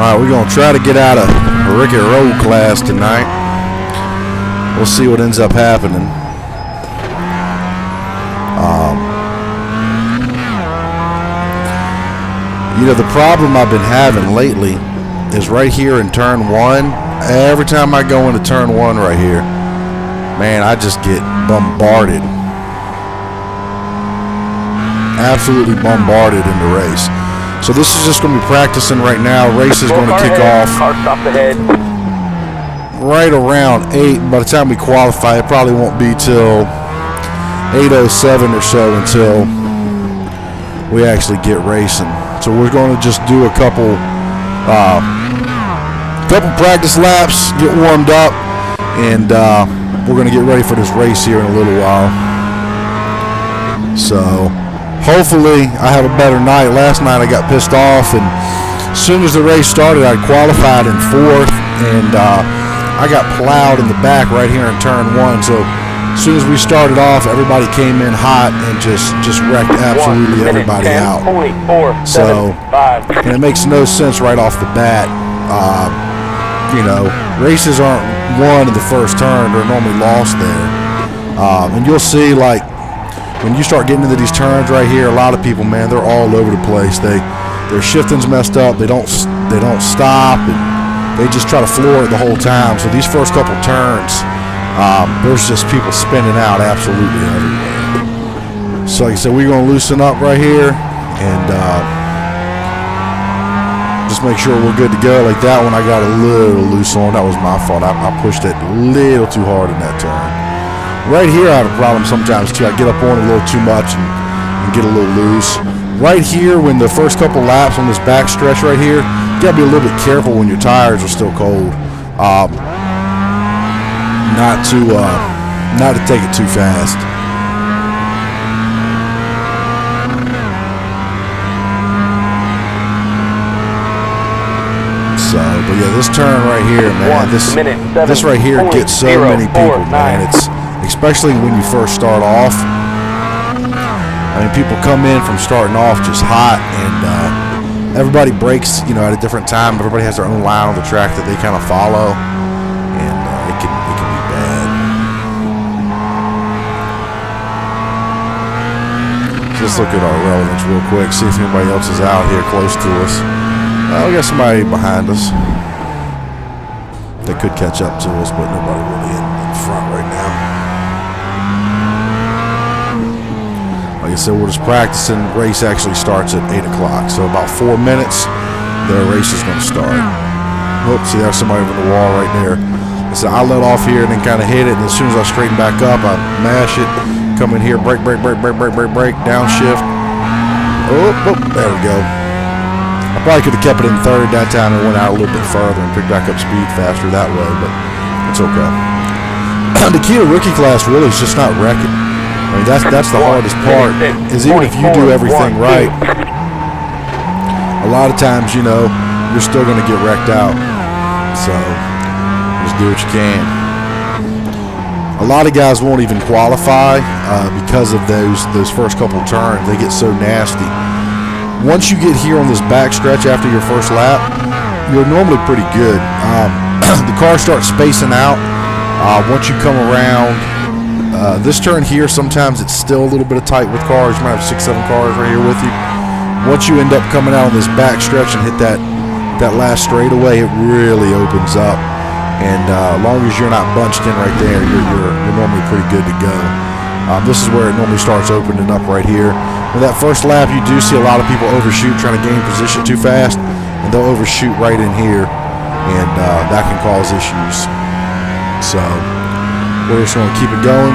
Alright, we're going to try to get out of Ricky Road class tonight. We'll see what ends up happening. You know, the problem I've been having lately is right here in turn one. Every time I go into turn one right here, man, I just get bombarded. Absolutely bombarded in the race. So this is just going to be practicing right now. Race is going to kick off right around 8. By the time we qualify, it probably won't be till 8:07 or so until we actually get racing. So we're going to just do a couple practice laps, get warmed up, and we're going to get ready for this race here in a little while. So hopefully I have a better night. Last night I got pissed off, and as soon as the race started, I qualified in 4th, and I got plowed in the back right here in turn 1. So as soon as we started off, everybody came in hot and just wrecked absolutely everybody out. So, and it makes no sense right off the bat. You know, races aren't won in the first turn; they're normally lost there. And you'll see, like, when you start getting into these turns right here, a lot of people, man, they're all over the place. Their shifting's messed up. They don't stop, and they just try to floor it the whole time. So these first couple turns, there's just people spinning out absolutely everywhere. So like I said, we're going to loosen up right here and just make sure we're good to go. Like that one, I got a little loose on. That was my fault. I pushed it a little too hard in that turn. Right here, I have a problem sometimes too. I get up on it a little too much and get a little loose. Right here, when the first couple laps on this back stretch right here, you gotta be a little bit careful when your tires are still cold. Not to take it too fast. So, but yeah, this turn right here, man, this right here gets so many people, man. It's especially when you first start off. I mean, people come in from starting off just hot, and everybody breaks, you know, at a different time. Everybody has their own line on the track that they kind of follow, and it can be bad. Just look at our relevance real quick, see if anybody else is out here close to us. We got somebody behind us. They could catch up to us, but nobody really in front right now. Like I said, we're just practicing. Race actually starts at 8 o'clock, so about 4 minutes, the race is going to start. Oops, see, there's somebody over the wall right there. I said I let off here and then kind of hit it, and as soon as I straighten back up, I mash it, come in here, brake, downshift. Oh, there we go. I probably could have kept it in 3rd that time and went out a little bit further and picked back up speed faster that way, but it's okay. The key to rookie class really is just not wrecking. I mean, that's the hardest part, is even if you do everything right, a lot of times, you know, you're still going to get wrecked out. So just do what you can. A lot of guys won't even qualify because of those first couple turns. They get so nasty. Once you get here on this back stretch after your first lap, you're normally pretty good. The car starts spacing out once you come around this turn here. Sometimes it's still a little bit of tight with cars. You might have 6-7 cars right here with you. Once you end up coming out on this back stretch and hit that last straightaway, it really opens up. And as long as you're not bunched in right there, you're normally pretty good to go. This is where it normally starts opening up right here. With that first lap, you do see a lot of people overshoot, trying to gain position too fast, and they'll overshoot right in here, and that can cause issues. So we're just going to keep it going.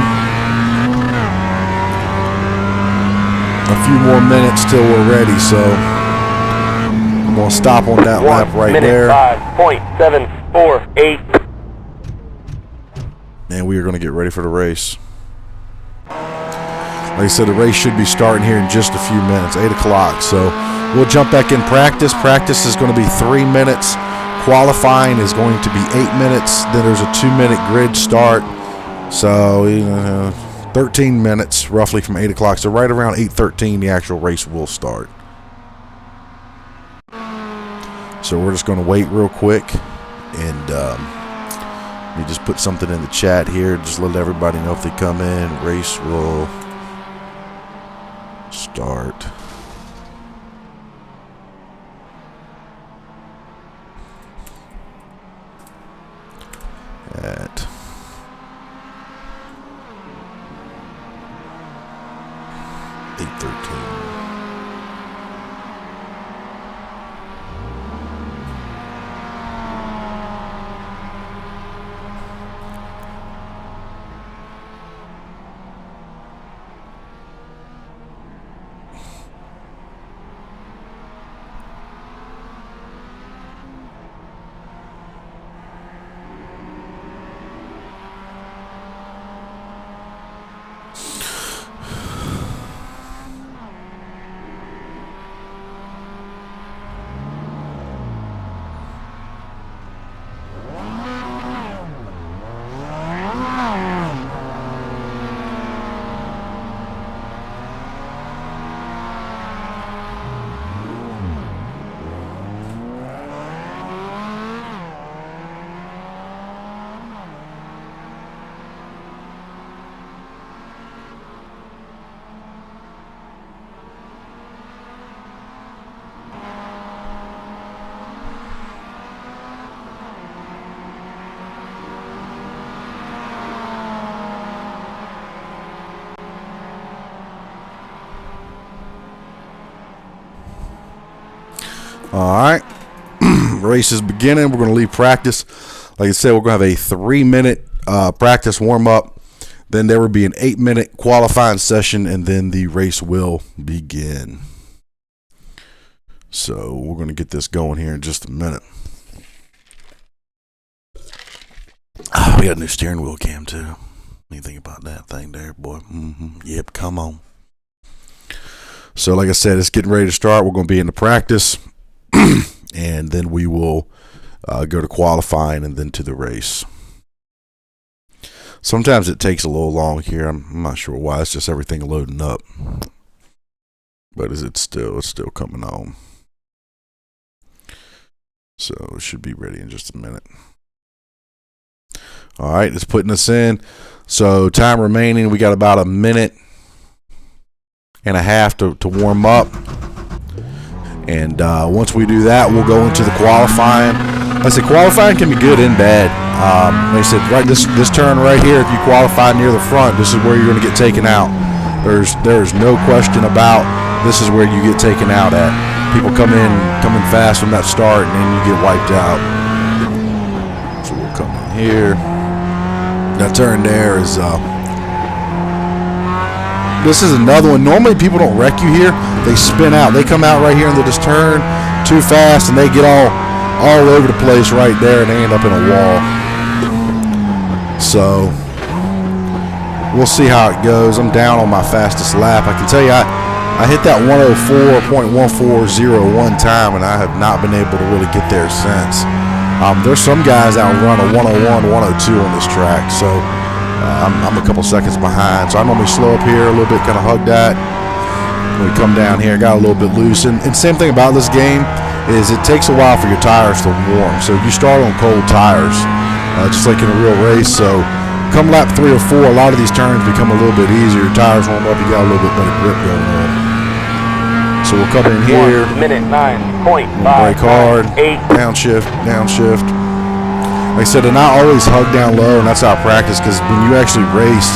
A few more minutes till we're ready, so I'm going to stop on that lap right there. 5.748. And we are going to get ready for the race. Like I said, the race should be starting here in just a few minutes, 8 o'clock. So we'll jump back in practice. Practice is going to be 3 minutes. Qualifying is going to be 8 minutes. Then there's a 2-minute grid start. So 13 minutes roughly from 8 o'clock. So right around 8:13, the actual race will start. So we're just going to wait real quick, and let me just put something in the chat here. Just let everybody know if they come in. Race will start at 8:13. All right, race is beginning. We're going to leave practice. Like I said, we're going to have a 3-minute practice warm-up. Then there will be an 8-minute qualifying session, and then the race will begin. So we're going to get this going here in just a minute. Oh, we got a new steering wheel cam too. What do you think about that thing there, boy? Yep, come on. So like I said, it's getting ready to start. We're going to be in the practice. And then we will go to qualifying and then to the race. Sometimes it takes a little long here. I'm not sure why. It's just everything loading up. But it's still coming on. So it should be ready in just a minute. All right, it's putting us in. So time remaining, we got about 1.5 minutes to warm up. And once we do that, we'll go into the qualifying. Like I said, qualifying can be good and bad. Like I said, right this turn right here, if you qualify near the front, this is where you're going to get taken out. There's no question about this is where you get taken out at. People coming fast from that start, and then you get wiped out. So we'll come in here. That turn there is. This is another one. Normally people don't wreck you here. They spin out. They come out right here and they just turn too fast and they get all over the place right there and they end up in a wall. So we'll see how it goes. I'm down on my fastest lap. I can tell you I hit that 104.1401 time and I have not been able to really get there since. There's some guys that run a 101, 102 on this track. So I'm a couple seconds behind, so I normally slow up here a little bit, kind of hug that. When we come down here, got a little bit loose. And same thing about this game is it takes a while for your tires to warm. So you start on cold tires, just like in a real race. So come lap 3 or 4, a lot of these turns become a little bit easier. Your tires warm up, you got a little bit better grip going on. So we'll come in here. 1 minute 9.5. Brake hard, downshift. Like I said, and I always hug down low, and that's how I practice, because when you actually race,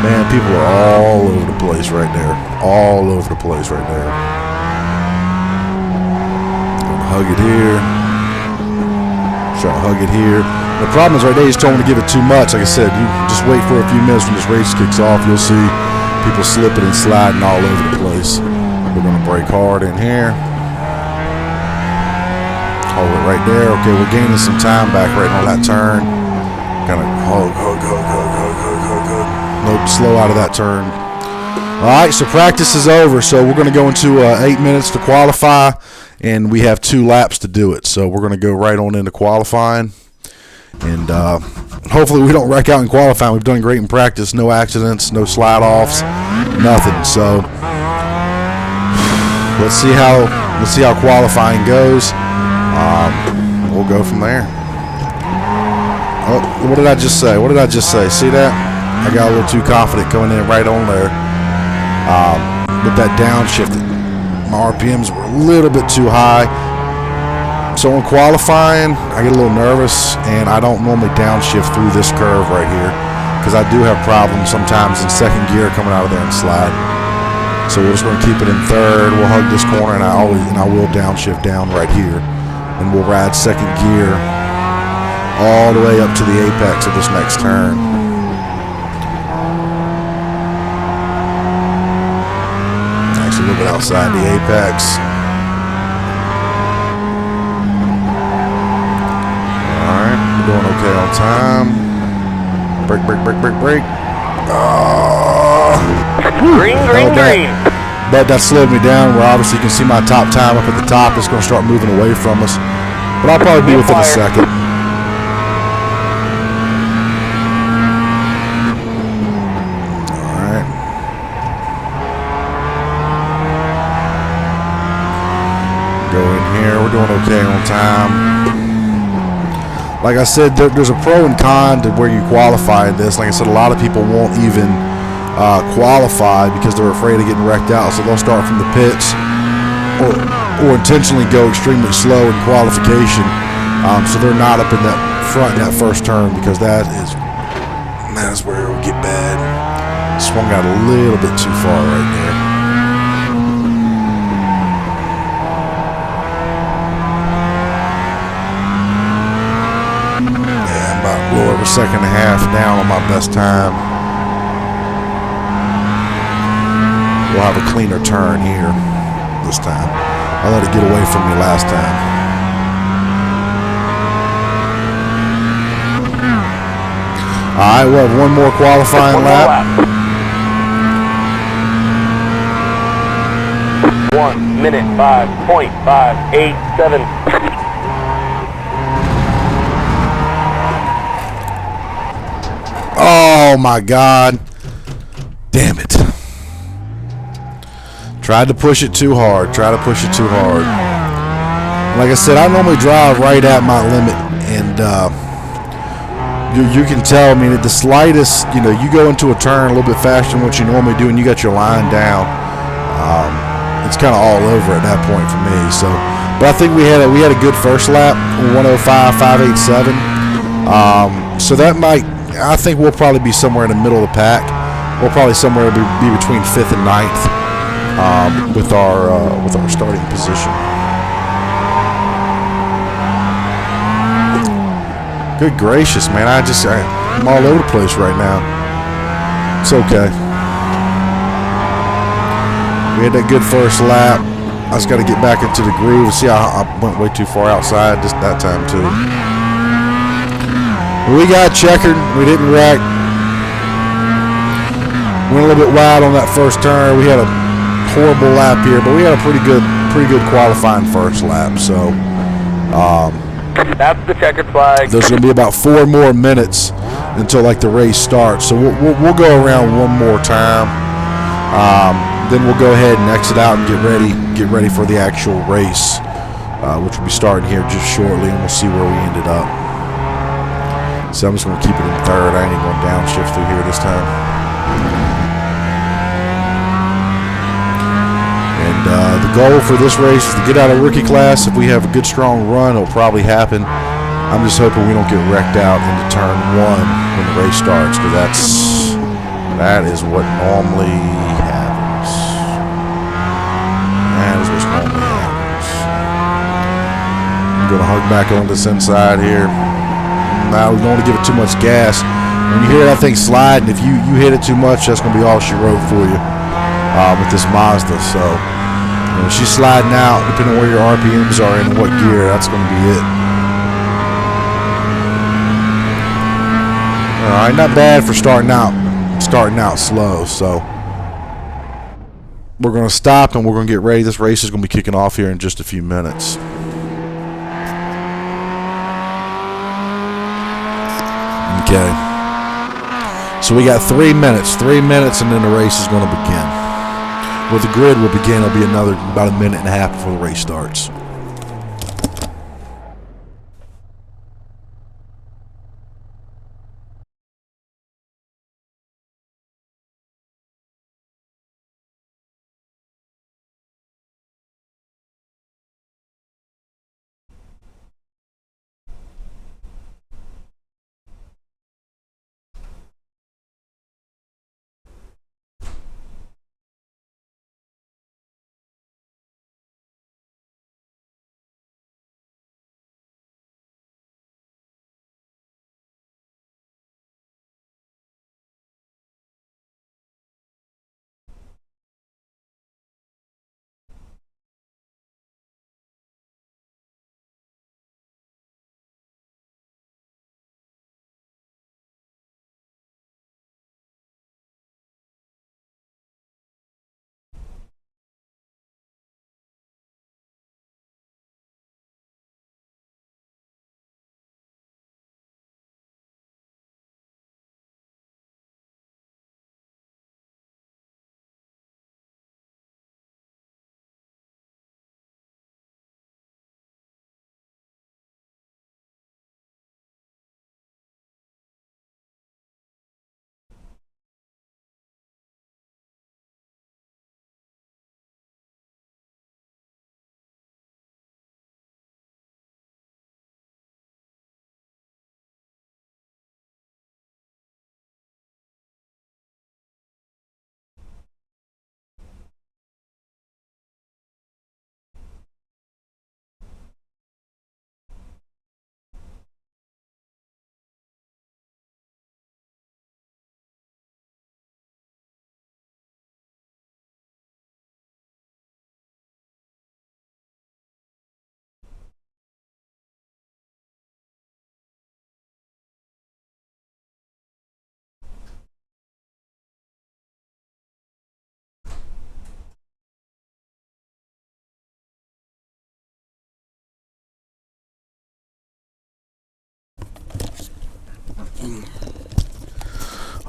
man, people are all over the place right there. All over the place right there. Gonna hug it here. Try to hug it here. The problem is right there, he's told me to give it too much. Like I said, you just wait for a few minutes when this race kicks off. You'll see people slipping and sliding all over the place. We're gonna brake hard in here. Hold it right there. Okay, we're gaining some time back right on that turn. Kind of hug. Nope, slow out of that turn. All right, so practice is over. So we're going to go into 8 minutes to qualify, and we have 2 laps to do it. So we're going to go right on into qualifying, and hopefully we don't wreck out in qualifying. We've done great in practice. No accidents, no slide offs, nothing. So let's see how qualifying goes. We'll go from there. Oh, what did I just say? What did I just say? See that? I got a little too confident coming in right on there. With that downshift, my RPMs were a little bit too high. So in qualifying, I get a little nervous, and I don't normally downshift through this curve right here because I do have problems sometimes in second gear coming out of there and sliding. So we're just going to keep it in third. We'll hug this corner, and I will downshift down right here, and we'll ride second gear all the way up to the apex of this next turn. Actually, a little bit outside the apex. Alright, we're doing okay on time. Brake, brake, brake, brake, brake. Green. But that slowed me down, where obviously you can see my top time up at the top. It's going to start moving away from us. But I'll probably be within a second. Alright. Go in here. We're doing okay on time. Like I said, there's a pro and con to where you qualify in this. Like I said, a lot of people won't even qualify because they're afraid of getting wrecked out. So they'll start from the pits or intentionally go extremely slow in qualification. So they're not up in that front in that first turn because that is where it will get bad. Swung out a little bit too far right there. Yeah, about a little over a second and a half down on my best time. We'll have a cleaner turn here this time. I let it get away from me last time. Alright, we'll have one more qualifying lap. 1 minute 5.587. Oh my God. Damn it. Tried to push it too hard. Like I said, I normally drive right at my limit, and you can tell. I mean, at the slightest, you go into a turn a little bit faster than what you normally do, and you got your line down. It's kind of all over at that point for me. So, but I think we had a good first lap, 105.587. So that might. I think we'll probably be somewhere in the middle of the pack. We'll probably somewhere be between 5th and 9th. With our starting position. Good gracious, man! I'm all over the place right now. It's okay. We had that good first lap. I just got to get back into the groove. See, I went way too far outside just that time too. We got checkered. We didn't wreck. Went a little bit wide on that first turn. We had a horrible lap here, but we had a pretty good qualifying first lap. So that's the checkered flag. There's going to be about 4 more minutes until like the race starts. So we'll go around one more time. Then we'll go ahead and exit out and get ready for the actual race, which will be starting here just shortly, and we'll see where we ended up. So I'm just going to keep it in third. I ain't even going to downshift through here this time. The goal for this race is to get out of rookie class. If we have a good, strong run, it'll probably happen. I'm just hoping we don't get wrecked out into turn 1 when the race starts, because that is what normally happens. I'm going to hug back on this inside here. Now we don't want to give it too much gas. When you hear that thing sliding, if you hit it too much, that's going to be all she wrote for you with this Mazda. So when she's sliding out, depending on where your RPMs are and what gear, that's going to be it. All right, not bad for starting out slow. So we're going to stop and we're going to get ready. This race is going to be kicking off here in just a few minutes. Okay. So we got 3 minutes, and then the race is going to begin. Well, the grid will begin. It'll be about a minute and a half before the race starts.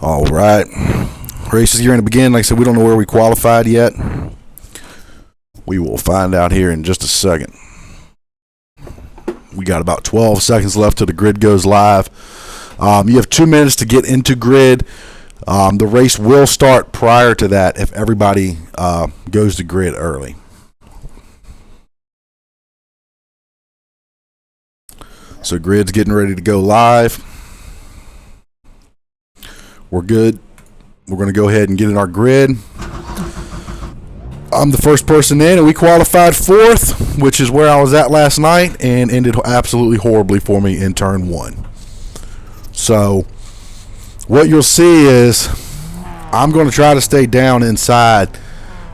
All right. Race is going to begin. Like I said, we don't know where we qualified yet. We will find out here in just a second. We got about 12 seconds left till the grid goes live. You have 2 minutes to get into grid. The race will start prior to that if everybody goes to grid early. So grid's getting ready to go live. We're good. We're going to go ahead and get in our grid. I'm the first person in, and we qualified 4th, which is where I was at last night, and ended absolutely horribly for me in turn 1. So what you'll see is I'm going to try to stay down inside,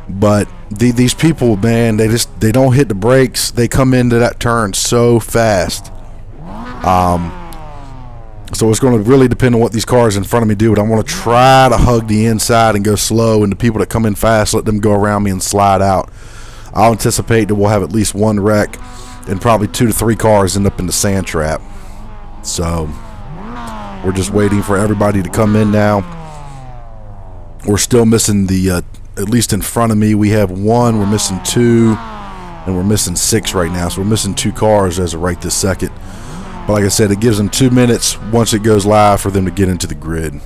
but these people, man, they don't hit the brakes. They come into that turn so fast. So it's going to really depend on what these cars in front of me do, but I want to try to hug the inside and go slow, and the people that come in fast, let them go around me and slide out. I'll anticipate that we'll have at least 1 wreck, and probably 2 to 3 cars end up in the sand trap. So we're just waiting for everybody to come in now. We're still missing the, at least in front of me, we have 1, we're missing 2, and we're missing 6 right now. So we're missing 2 cars as of right this second. But like I said, it gives them 2 minutes once it goes live for them to get into the grid.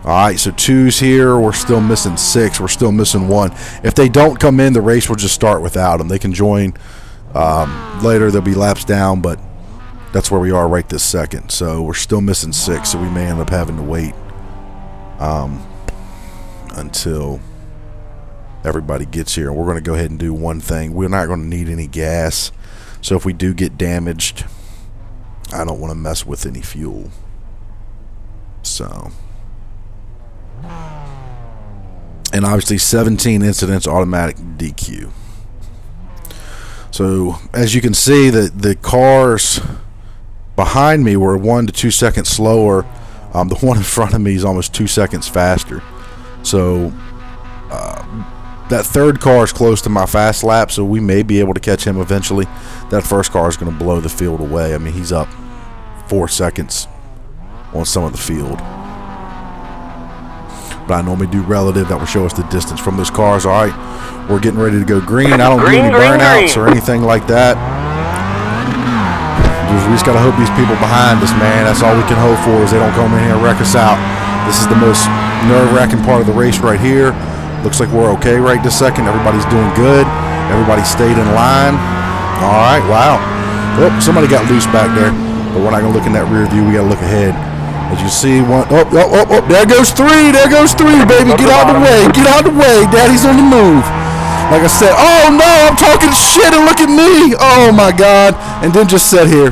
All right, so 2's here. We're still missing 6. We're still missing 1. If they don't come in, the race will just start without them. They can join later. They'll be laps down, but that's where we are right this second. So we're still missing 6, so we may end up having to wait until everybody gets here. We're going to go ahead and do one thing. We're not going to need any gas. So if we do get damaged, I don't want to mess with any fuel. So, and obviously 17 incidents, automatic DQ. So as you can see, the cars behind me were 1 to 2 seconds slower. The one in front of me is almost 2 seconds faster. So that third car is close to my fast lap, so we may be able to catch him eventually. That first car is going to blow the field away. I mean, he's up 4 seconds on some of the field. But I normally do relative. That will show us the distance from those cars. All right, we're getting ready to go green. I don't do any burnouts or anything like that. We just got to hope these people behind us, man. That's all we can hope for, is they don't come in here and wreck us out. This is the most nerve-wracking part of the race right here. Looks like we're okay right this second. Everybody's doing good. Everybody stayed in line. All right, wow. Oh, somebody got loose back there. But we're not going to look in that rear view. We got to look ahead. As you see, there goes 3. There goes 3, baby. Get out of the way. Get out of the way. Daddy's on the move. Like I said, oh, no, I'm talking shit, and look at me. Oh, my God. And then just sat here.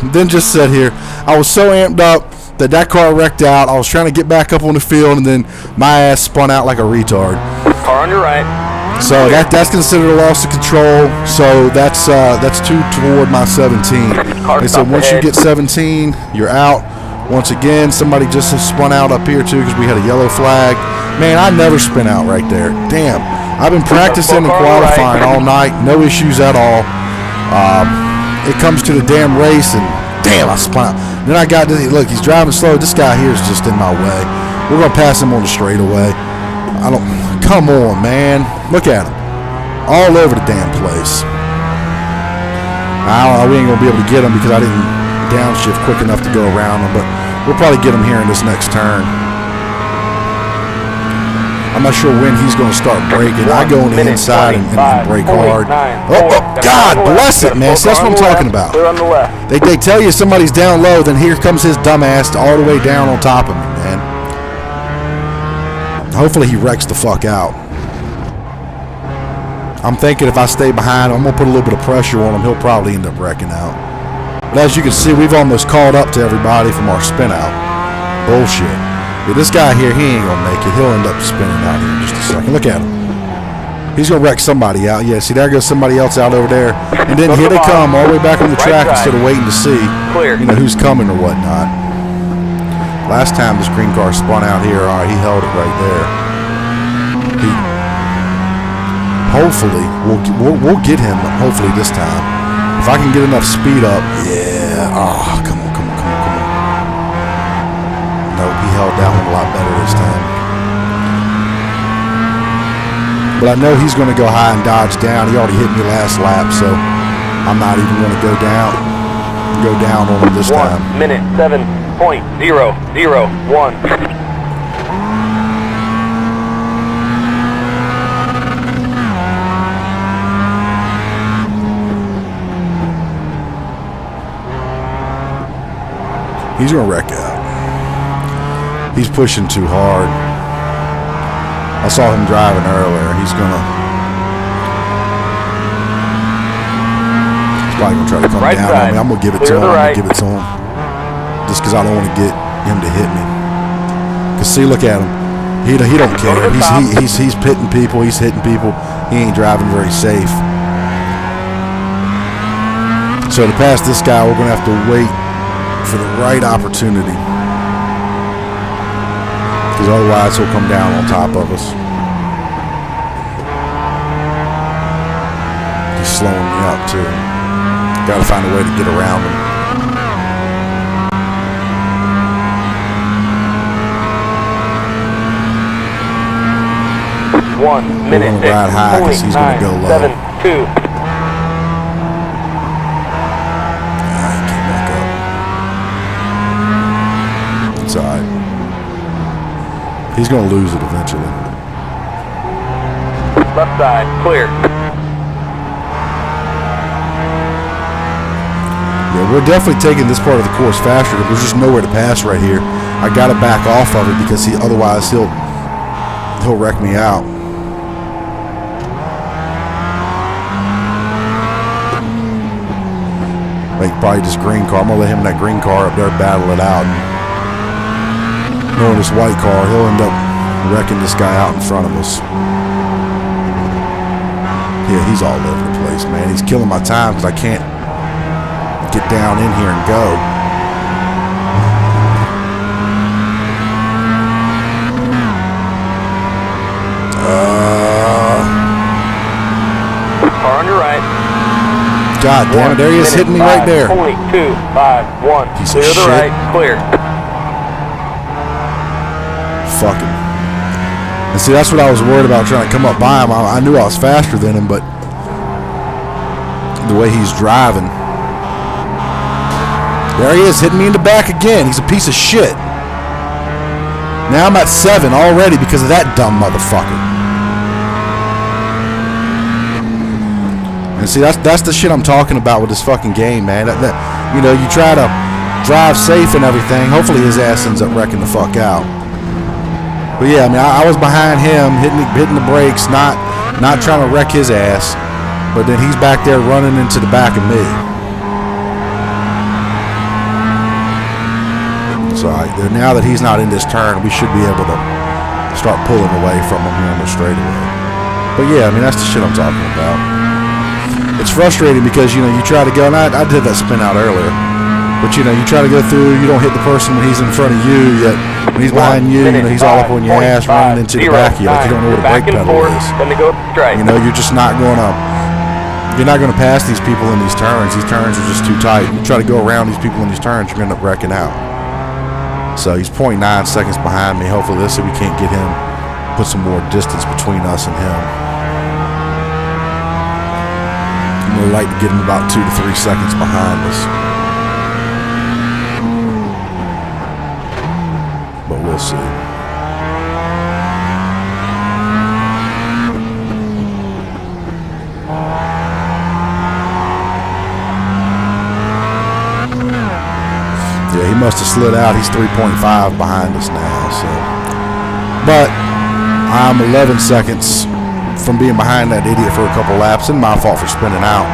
I was so amped up that car wrecked out. I was trying to get back up on the field, and then my ass spun out like a retard. Car on your right. So that's considered a loss of control. So that's 2 toward my 17. They said once you get 17, you're out. Once again, somebody just spun out up here too, because we had a yellow flag. Man, I never spin out right there. Damn. I've been practicing and qualifying all night. No issues at all. It comes to the damn race, and damn, I spun out. Then I got this. Look, he's driving slow. This guy here is just in my way. We're gonna pass him on the straightaway. Come on, man. Look at him. All over the damn place. I don't know. We ain't going to be able to get him because I didn't downshift quick enough to go around him, but we'll probably get him here in this next turn. I'm not sure when he's going to start braking. I go on the inside and brake hard. God bless it, man. See, that's what I'm talking about. They tell you somebody's down low, then here comes his dumb ass all the way down on top of me, man. Hopefully he wrecks the fuck out. I'm thinking if I stay behind him, I'm going to put a little bit of pressure on him. He'll probably end up wrecking out. But as you can see, we've almost caught up to everybody from our spin out. Bullshit. Yeah, this guy here, he ain't going to make it. He'll end up spinning out here in just a second. Look at him. He's going to wreck somebody out. Yeah, see, there goes somebody else out over there. And then here they come all the way back on the track instead of waiting to see, who's coming or whatnot. Last time this green car spun out here, all right, he held it right there. Hopefully, we'll get him, hopefully this time. If I can get enough speed up, yeah. Oh, come on. Nope, he held that one lot better this time. But I know he's going to go high and dodge down. He already hit me last lap, so I'm not even going to go down on him this time. 1 minute 7.001. He's going to wreck out. He's pushing too hard. I saw him driving earlier. He's probably going to try to come down on me. I'm going to give it to him. I'm going to give it to him. Just because I don't want to get him to hit me. Because see, look at him. He don't care. He's pitting people. He's hitting people. He ain't driving very safe. So to pass this guy, we're going to have to wait for the right opportunity, because otherwise he'll come down on top of us. He's slowing me up too. Got to find a way to get around him. One minute. We're gonna ride high because he's going to go low. 7.2. Side. He's going to lose it eventually. Left side, clear. Yeah, we're definitely taking this part of the course faster. There's just nowhere to pass right here. I got to back off of it because otherwise he'll wreck me out. Like probably just green car. I'm going to let him in that green car up there battle it out. Knowing this white car, he'll end up wrecking this guy out in front of us. Yeah, he's all over the place, man. He's killing my time because I can't get down in here and go. Car on your right. God damn it, there he is hitting me right there. 0.251. Piece Clear of the shit. right, clear. Fucking. And see, that's what I was worried about trying to come up by him. I knew I was faster than him, but the way he's driving. There he is, hitting me in the back again. He's a piece of shit. Now I'm at 7 already because of that dumb motherfucker. And see, that's the shit I'm talking about with this fucking game, man. You know, you try to drive safe and everything. Hopefully his ass ends up wrecking the fuck out. But yeah, I mean, I was behind him, hitting the brakes, not trying to wreck his ass. But then he's back there running into the back of me. So now that he's not in this turn, we should be able to start pulling away from him here on the straightaway. But yeah, I mean, that's the shit I'm talking about. It's frustrating because, you know, you try to go, and I did that spin out earlier. But, you know, you try to go through, you don't hit the person when he's in front of you, yet when he's behind you, you know, he's all up on your ass running into the back of you like you don't know where the brake pedal is. You know, you're just not going to, you're not going to pass these people in these turns. These turns are just too tight. You try to go around these people in these turns, you're going to end up wrecking out. So he's 0.9 seconds behind me. Hopefully this, so we can't get him, put some more distance between us and him. I'm going to like to get him about 2 to 3 seconds behind us. But we'll see. Yeah, he must have slid out. He's 3.5 behind us now. So, but I'm 11 seconds from being behind that idiot for a couple laps, and my fault for spinning out.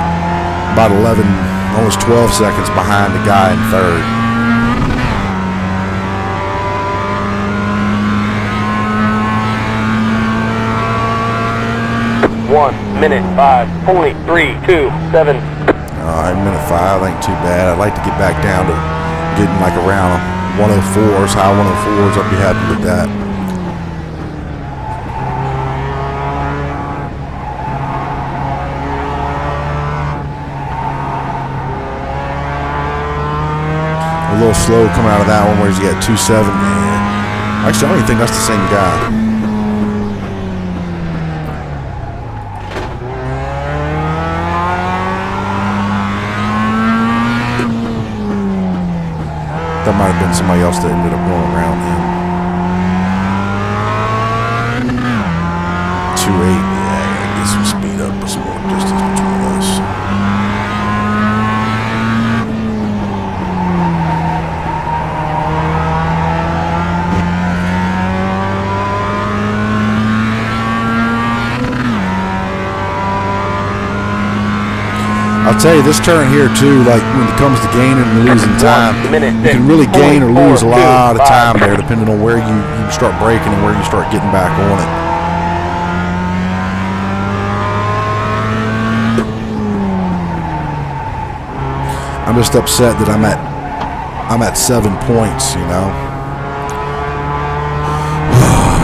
About 11, almost 12 seconds behind the guy in third. 1 minute 5.327. Alright, minute 5 ain't too bad. I'd like to get back down to getting like around 104s, high 104s. I'd be happy with that. A little slow coming out of that one where he's got 2.7. Yeah. Actually, I don't even think that's the same guy. That might have been somebody else that ended up going around him. 2.8. Yeah, I gotta get some speed up, but some more distance between us. I'll tell you, this turn here too, like when it comes to gaining and losing time, you can really gain or lose a lot of time there depending on where you start braking and where you start getting back on it. I'm just upset that I'm at 7 points, you know.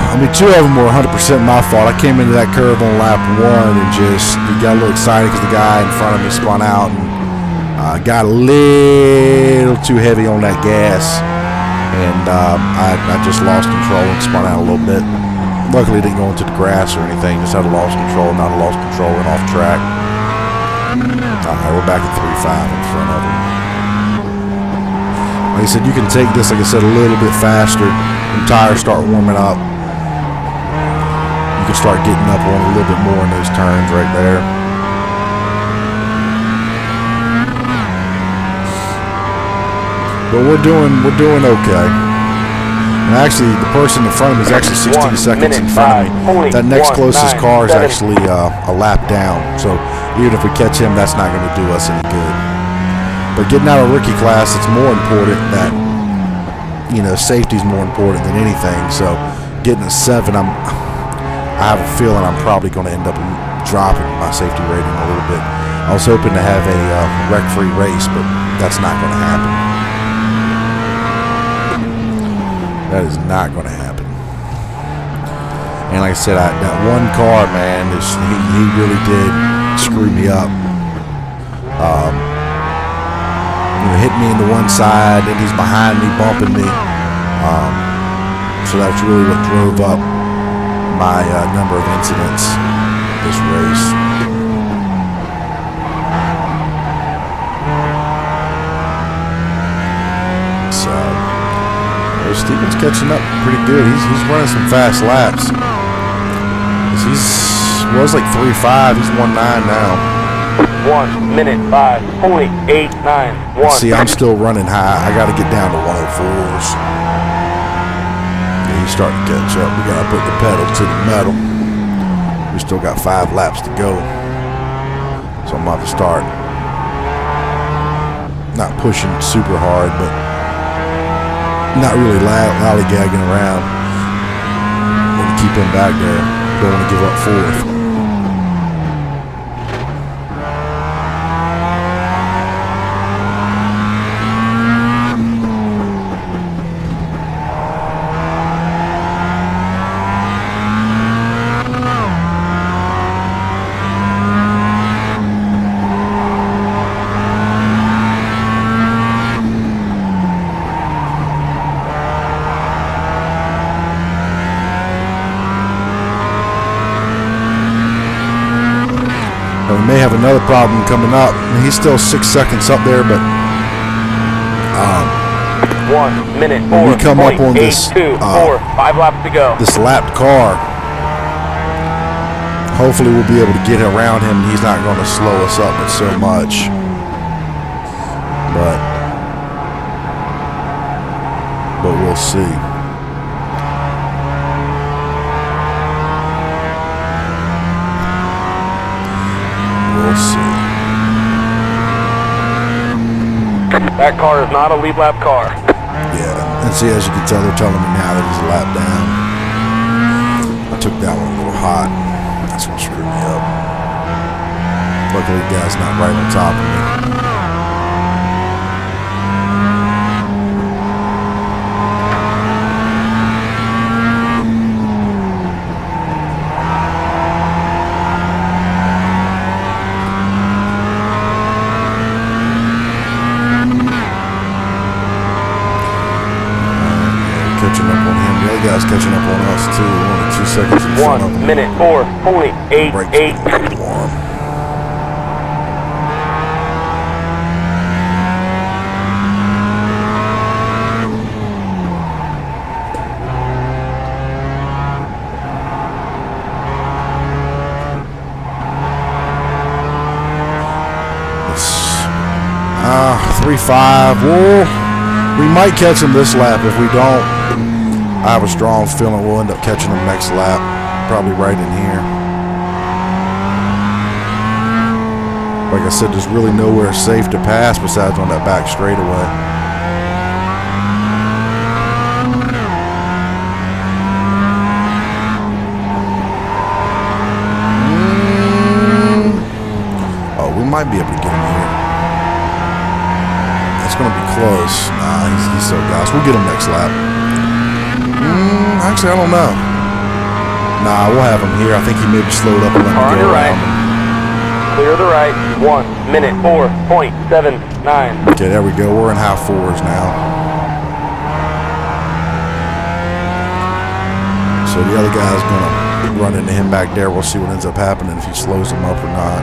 I mean, 2 of them were 100% my fault. I came into that curve on lap 1 and just got a little excited because the guy in front of me spun out and got a little too heavy on that gas, and I just lost control and spun out a little bit. Luckily, it didn't go into the grass or anything. Just had a lost control, not a lost control, and off track. All right, we're back at 3.5 in front of him. Like I said, you can take this, like I said, a little bit faster when tires start warming up. You can start getting up on a little bit more in those turns right there. But we're doing okay. And actually, the person in front of me is actually 16 seconds in front of me. That next closest car is actually a lap down. So even if we catch him, that's not going to do us any good. But getting out of rookie class, it's more important that, you know, safety's more important than anything. So getting a 7, I have a feeling I'm probably going to end up dropping my safety rating a little bit. I was hoping to have a wreck-free race, but that's not going to happen. That is not going to happen. And like I said, that one car, man, he really did screw me up. You know, hit me in the one side, and he's behind me, bumping me. So that's really what drove up my number of incidents this race. So Steven's catching up pretty good. He's running some fast laps. He was like 3.5. He's 1.9 now. 1 minute 5.891. See, I'm still running high. I got to get down to 104s. Yeah, he's starting to catch up. We got to put the pedal to the metal. We still got 5 laps to go. So I'm about to start not pushing super hard, but not really lollygagging around. Want to keep him back there. Don't want to give up 4th. We may have another problem coming up. I mean, he's still 6 seconds up there, but 1 minute when we come up on this 5 laps to go. This lapped car, hopefully we'll be able to get around him. He's not going to slow us up so much, but we'll see. We'll see. That car is not a lead lap car. Yeah, and see, as you can tell, they're telling me now that he's a lap down. I took that one a little hot. That's what screwed me up. Luckily, the guy's not right on top of me. Catching up on him. The other catching up on us too. Only 2 seconds in front of them. 1 minute 4.88. Warm. It's 3.5. Well, we might catch him this lap. If we don't, I have a strong feeling we'll end up catching him next lap. Probably right in here. Like I said, there's really nowhere safe to pass besides on that back straightaway. Oh, we might be able to get him here. It's going to be close. Nah, he's so gassed. We'll get him next lap. Actually, I don't know. Nah, we'll have him here. I think he maybe slowed up and let me go around him. Clear the right. 1 minute 4.79. Okay, there we go. We're in high fours now. So the other guy's going to run into him back there. We'll see what ends up happening, if he slows him up or not.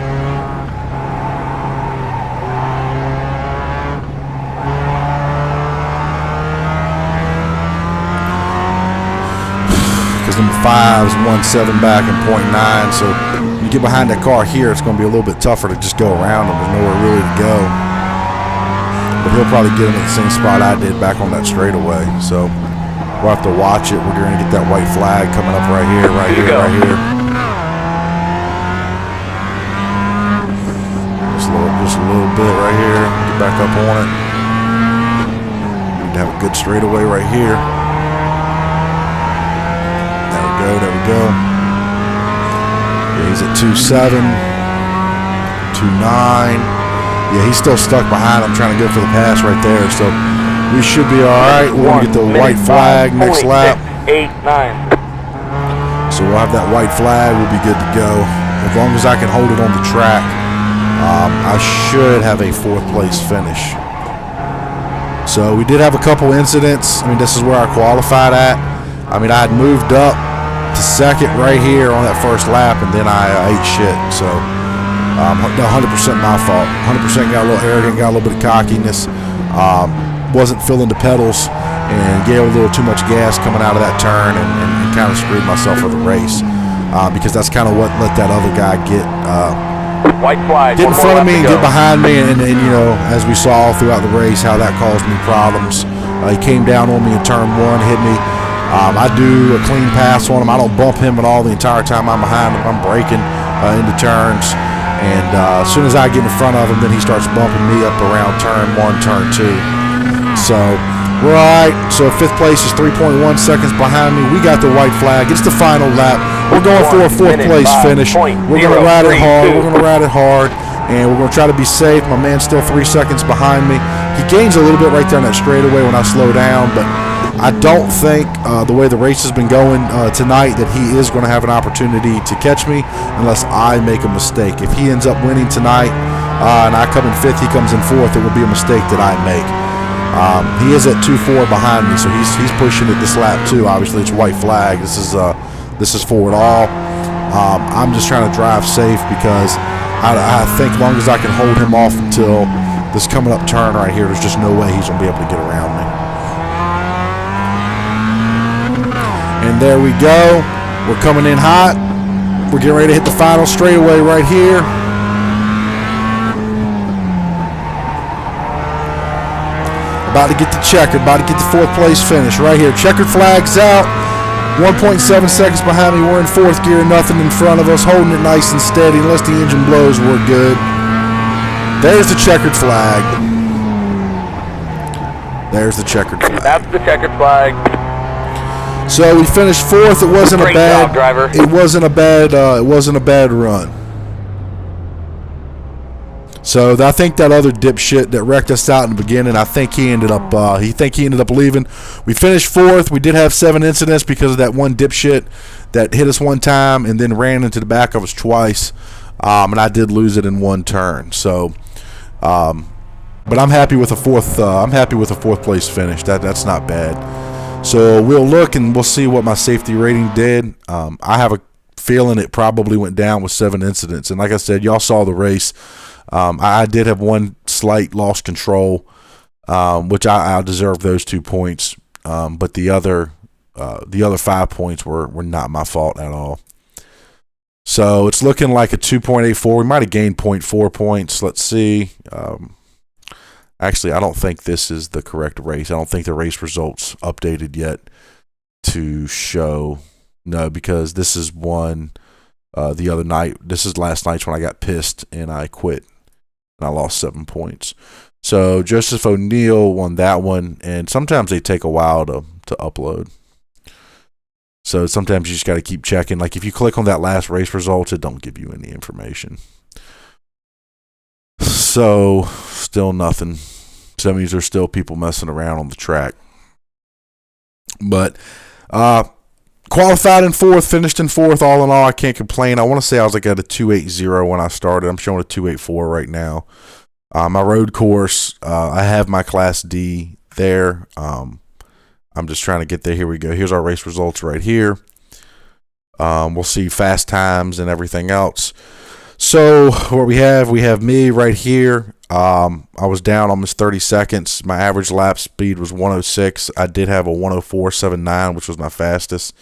Number 5 is 1.7 back and 0.9, so when you get behind that car here, it's going to be a little bit tougher to just go around him. There's nowhere really to go. But he'll probably get him at the same spot I did back on that straightaway. So we'll have to watch it. We're going to get that white flag coming up right here, right here, right here. Just a little bit right here. Get back up on it. Need to have a good straightaway right here. There we go. Yeah, he's at 2.7, 2.9. Yeah, he's still stuck behind. I'm trying to go for the pass right there. So we should be all right. We're going to get the white flag next lap. 8.9. So we'll have that white flag. We'll be good to go. As long as I can hold it on the track, I should have a 4th place finish. So we did have a couple incidents. I mean, this is where I qualified at. I mean, I had moved up to 2nd right here on that 1st lap, and then I ate shit. So 100% my fault. 100% got a little arrogant, got a little bit of cockiness. Wasn't filling the pedals and gave a little too much gas coming out of that turn, and kind of screwed myself for the race, because that's kind of what let that other guy get white flag, get in front of me and get behind me, and you know, as we saw throughout the race, how that caused me problems. He came down on me in turn 1, hit me. I do a clean pass on him. I don't bump him at all the entire time I'm behind him. I'm braking into turns, and as soon as I get in front of him, then he starts bumping me up around turn 1, turn 2. So we're all right. So 5th place is 3.1 seconds behind me. We got the white flag. It's the final lap. We're going for a 4th place finish. We're going to ride it hard. We're going to ride it hard, and we're going to try to be safe. My man's still 3 seconds behind me. He gains a little bit right there on that straightaway when I slow down, but I don't think the way the race has been going tonight that he is going to have an opportunity to catch me unless I make a mistake. If he ends up winning tonight and I come in 5th, he comes in 4th, it will be a mistake that I make. He is at 2.4 behind me, so he's pushing it this lap too. Obviously, it's white flag. This is for it all. I'm just trying to drive safe because I think as long as I can hold him off until this coming up turn right here, there's just no way he's going to be able to get around me. And there we go. We're coming in hot. We're getting ready to hit the final straightaway right here. About to get the checkered. About to get the 4th place finish right here. Checkered flag's out. 1.7 seconds behind me. We're in 4th gear. Nothing in front of us. Holding it nice and steady. Unless the engine blows, we're good. There's the checkered flag. There's the checkered flag. That's the checkered flag. So we finished 4th. It wasn't a bad. Great job, driver. It wasn't a bad. It wasn't a bad run. So I think that other dipshit that wrecked us out in the beginning, I think he ended up. He ended up leaving. We finished 4th. We did have 7 incidents because of that one dipshit that hit us one time and then ran into the back of us twice. And I did lose it in 1 turn. So, but I'm happy with a 4th. I'm happy with a 4th place finish. That's not bad. So we'll look and we'll see what my safety rating did. I have a feeling it probably went down with 7 incidents. And like I said, y'all saw the race. I did have one slight lost control, which I deserve those 2 points. But the other 5 points were not my fault at all. So it's looking like a 2.84. We might have gained 0.4 points. Let's see. Actually, I don't think this is the correct race. I don't think the race results updated yet to show. No, because this is one the other night. This is last night when I got pissed and I quit. And I lost 7 points. So Joseph O'Neill won that one. And sometimes they take a while to upload. So sometimes you just got to keep checking. Like if you click on that last race results, it don't give you any information. So still nothing. So that means there's still people messing around on the track. But qualified in 4th, finished in 4th. All in all, I can't complain. I want to say I was like at a 2.80 when I started. I'm showing a 2.84 right now. My road course, I have my Class D there. I'm just trying to get there. Here we go. Here's our race results right here. We'll see fast times and everything else. So what we have me right here. I was down almost 30 seconds. My average lap speed was 106. I did have a 104.79, which was my fastest.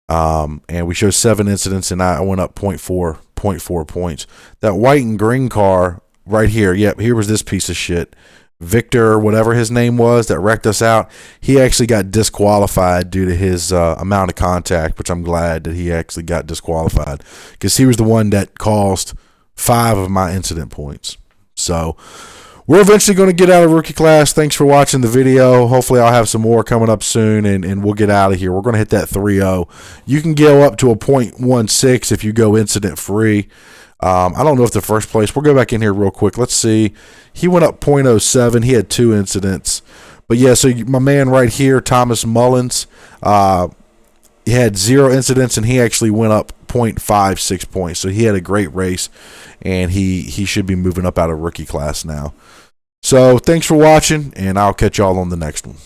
And we showed 7 incidents, and I went up 0.4 points. That white and green car right here. Yep, here was this piece of shit. Victor, whatever his name was, that wrecked us out, he actually got disqualified due to his amount of contact, which I'm glad that he actually got disqualified because he was the one that caused 5 of my incident points. So we're eventually going to get out of rookie class. Thanks for watching the video. Hopefully I'll have some more coming up soon, and we'll get out of here. We're going to hit that 3.0. You can go up to a 0.16 if you go incident free. I don't know if the first place. We'll go back in here real quick. Let's see. He went up 0.07. He had 2 incidents. But yeah, so my man right here, Thomas Mullins, he had 0 incidents, and he actually went up 0.56 points. So he had a great race, and he should be moving up out of rookie class now. So thanks for watching, and I'll catch y'all on the next one.